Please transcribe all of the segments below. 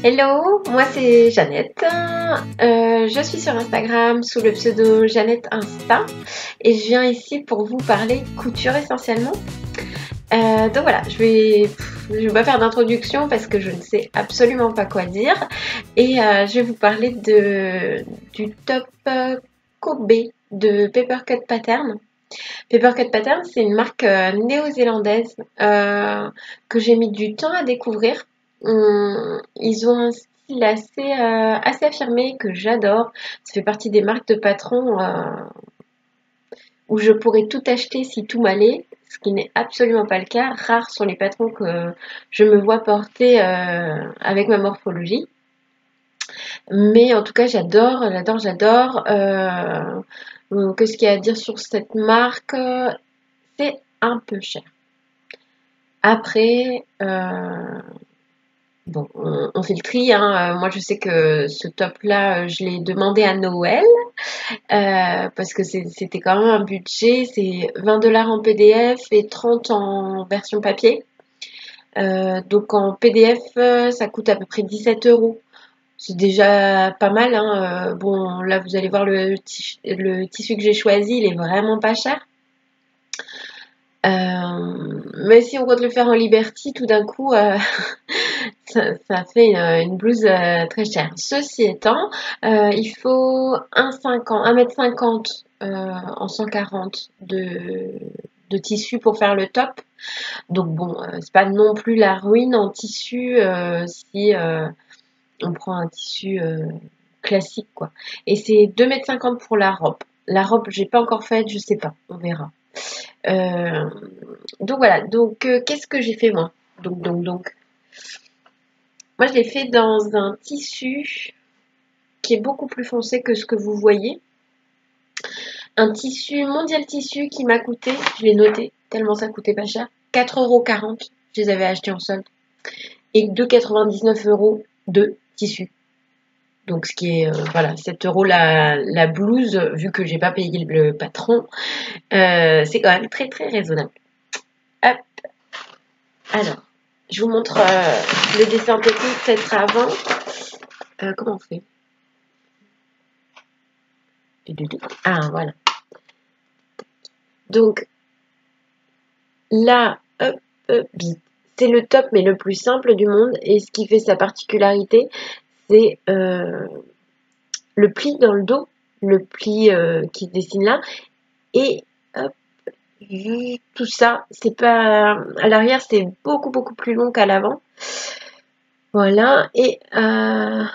Hello, moi c'est Jeannette. Je suis sur Instagram sous le pseudo Jeannette Insta et je viens ici pour vous parler couture essentiellement. Donc voilà, je vais pas faire d'introduction parce que je ne sais absolument pas quoi dire et je vais vous parler du top Kobe de Papercut Pattern. Papercut Pattern, c'est une marque néo-zélandaise que j'ai mis du temps à découvrir. Ils ont un style assez affirmé que j'adore. Ça fait partie des marques de patrons où je pourrais tout acheter si tout m'allait, ce qui n'est absolument pas le cas. Rares sont les patrons que je me vois porter avec ma morphologie. Mais en tout cas, j'adore. Qu'est-ce qu'il y a à dire sur cette marque? C'est un peu cher. Après, bon, on fait le tri, hein. Moi, je sais que ce top-là, je l'ai demandé à Noël parce que c'était quand même un budget. C'est 20 $ en PDF et 30 en version papier. Donc en PDF, ça coûte à peu près 17 €. C'est déjà pas mal, hein. Bon, là, vous allez voir le tissu que j'ai choisi, il est vraiment pas cher. Mais si on compte le faire en Liberty, tout d'un coup, ça fait une blouse très chère. Ceci étant, il faut 1,50 m en 140 de tissu pour faire le top. Donc bon, c'est pas non plus la ruine en tissu si on prend un tissu classique, quoi. Et c'est 2,50 m pour la robe. La robe, j'ai pas encore faite, je sais pas, on verra. Donc voilà, qu'est-ce que j'ai fait moi? Moi je l'ai fait dans un tissu qui est beaucoup plus foncé que ce que vous voyez. Un tissu Mondial Tissu qui m'a coûté, je l'ai noté tellement ça coûtait pas cher, 4,40 €. Je les avais achetés en solde. Et 2,99 € de tissu. Donc ce qui est, voilà, 7 € la blouse, vu que j'ai pas payé le patron, c'est quand même très très raisonnable. Hop, alors, je vous montre le dessin technique peut-être avant. Comment on fait? Ah, voilà. Donc là, hop, c'est le top mais le plus simple du monde. Et ce qui fait sa particularité, c'est le pli dans le dos, le pli qui se dessine là. Et hop, tout ça, c'est pas à l'arrière, c'est beaucoup plus long qu'à l'avant. Voilà, et là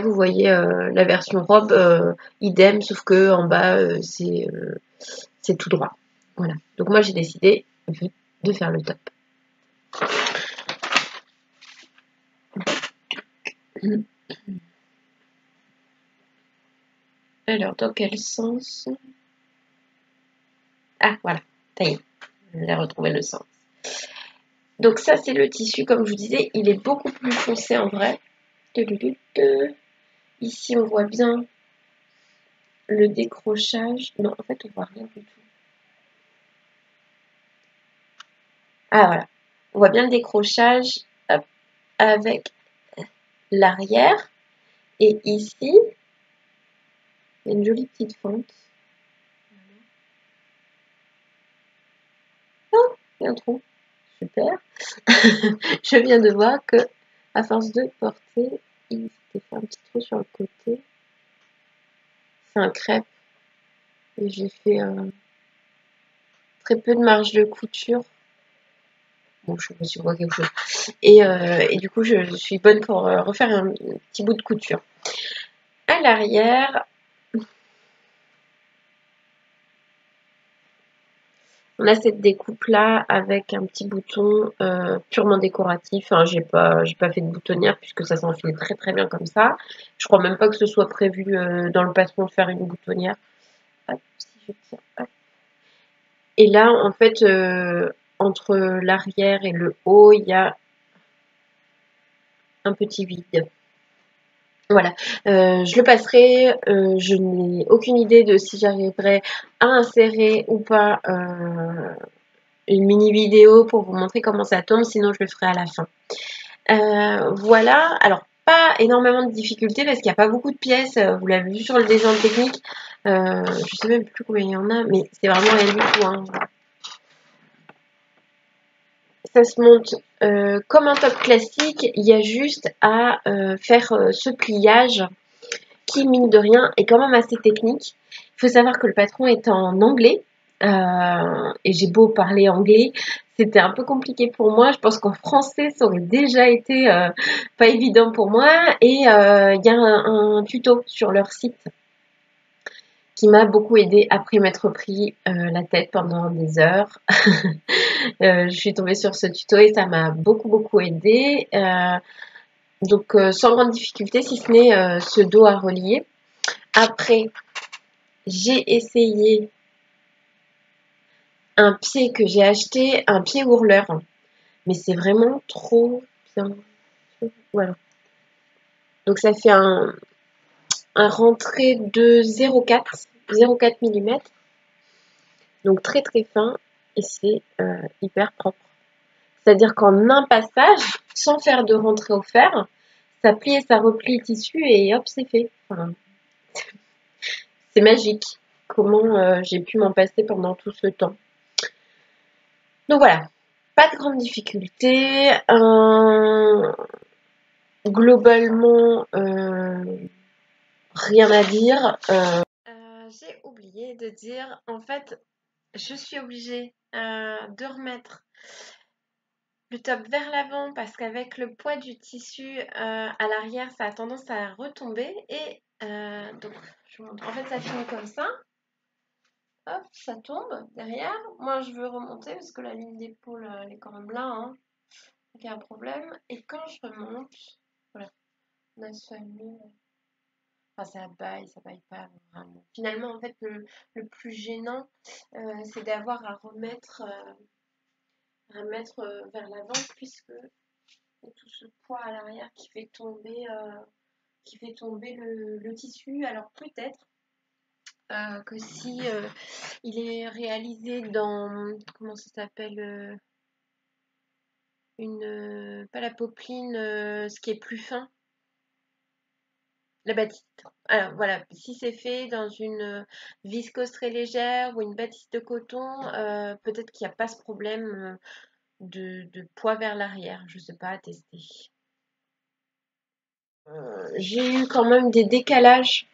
vous voyez la version robe, idem, sauf que en bas c'est tout droit. Voilà, donc moi j'ai décidé de faire le top. Alors, dans quel sens? Ah, voilà, ça y est, j'ai retrouvé le sens. Donc ça, c'est le tissu, comme je vous disais, il est beaucoup plus foncé en vrai. Ici, on voit bien le décrochage. Non, en fait, on voit rien du tout. Ah, voilà. On voit bien le décrochage avec l'arrière. Et ici, il y a une jolie petite fente. Oh, il y a un trou. Super. Je viens de voir que, à force de porter, il s'était fait un petit trou sur le côté. C'est un crêpe. Et j'ai fait très peu de marge de couture. Bon, je sais pas si on voit quelque chose. Et du coup, je suis bonne pour refaire un petit bout de couture. À l'arrière, on a cette découpe là avec un petit bouton purement décoratif. Hein, j'ai pas fait de boutonnière puisque ça s'enfile très bien comme ça. Je crois même pas que ce soit prévu dans le patron de faire une boutonnière. Hop, si je tiens, hop. Et là, en fait, entre l'arrière et le haut, il y a un petit vide. Voilà, je le passerai. Je n'ai aucune idée de si j'arriverai à insérer ou pas une mini vidéo pour vous montrer comment ça tombe, sinon je le ferai à la fin. Voilà, alors pas énormément de difficultés parce qu'il n'y a pas beaucoup de pièces, vous l'avez vu sur le dessin technique, je sais même plus combien il y en a, mais c'est vraiment rien du tout, hein. Ça se monte comme un top classique, il y a juste à faire ce pliage qui, mine de rien, est quand même assez technique. Il faut savoir que le patron est en anglais, et j'ai beau parler anglais, c'était un peu compliqué pour moi. Je pense qu'en français, ça aurait déjà été pas évident pour moi. Et il y a un tuto sur leur site qui m'a beaucoup aidé après m'être pris la tête pendant des heures. Je suis tombée sur ce tuto et ça m'a beaucoup aidé. Donc sans grande difficulté, si ce n'est ce dos à relier. Après, j'ai essayé un pied que j'ai acheté, un pied ourleur. Mais c'est vraiment trop bien. Voilà. Donc ça fait un rentré de 0,4 mm. Donc très fin et c'est hyper propre. C'est-à-dire qu'en un passage, sans faire de rentrée au fer, ça plie et ça replie le tissu et hop, c'est fait. Enfin, c'est magique. Comment j'ai pu m'en passer pendant tout ce temps. Donc voilà, pas de grande difficulté. Globalement, rien à dire. J'ai oublié de dire, en fait, je suis obligée de remettre le top vers l'avant parce qu'avec le poids du tissu à l'arrière, ça a tendance à retomber. Et donc, je vous montre. En fait, ça finit comme ça. Hop, ça tombe derrière. Moi, je veux remonter parce que la ligne d'épaule, elle est quand même là. Hein. Donc, il y a un problème. Et quand je remonte, voilà, on a ce fameux. Enfin, ça baille pas vraiment. Finalement, en fait, le plus gênant, c'est d'avoir à remettre, vers l'avant, puisque tout ce poids à l'arrière qui fait tomber le tissu. Alors peut-être que si il est réalisé dans, comment ça s'appelle, pas la popeline, ce qui est plus fin. La batiste. Alors voilà, si c'est fait dans une viscose très légère ou une batiste de coton, peut-être qu'il n'y a pas ce problème de poids vers l'arrière. Je ne sais pas, à tester. J'ai eu quand même des décalages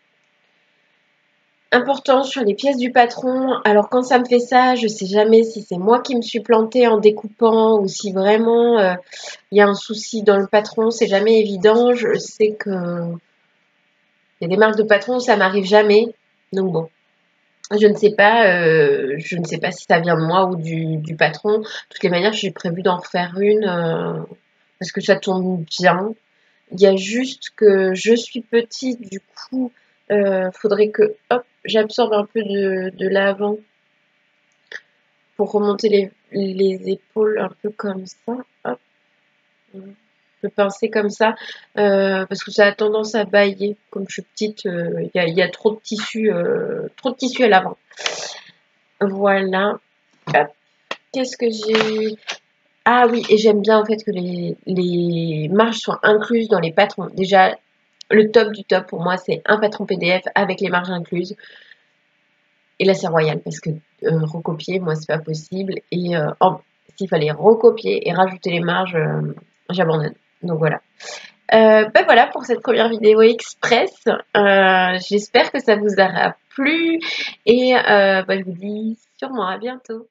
importants sur les pièces du patron. Alors quand ça me fait ça, je ne sais jamais si c'est moi qui me suis plantée en découpant ou si vraiment il y a un souci dans le patron. C'est jamais évident. Je sais que il y a des marques de patron où ça m'arrive jamais. Donc bon. Je ne sais pas si ça vient de moi ou du patron. De toutes les manières, j'ai prévu d'en refaire une parce que ça tombe bien. Il y a juste que je suis petite, du coup, faudrait que hop, j'absorbe un peu de l'avant pour remonter les épaules un peu comme ça. Hop, on peut pincer comme ça parce que ça a tendance à bailler. Comme je suis petite, il y a trop de tissu à l'avant. Voilà. Hop. Qu'est-ce que j'ai? Ah oui, et j'aime bien en fait que les marges soient incluses dans les patrons. Déjà, le top du top pour moi, c'est un patron PDF avec les marges incluses. Et là, c'est royal parce que recopier, moi, c'est pas possible. Et s'il fallait recopier et rajouter les marges, j'abandonne. Donc voilà. Ben voilà pour cette première vidéo express. J'espère que ça vous aura plu. Et je vous dis sûrement à bientôt.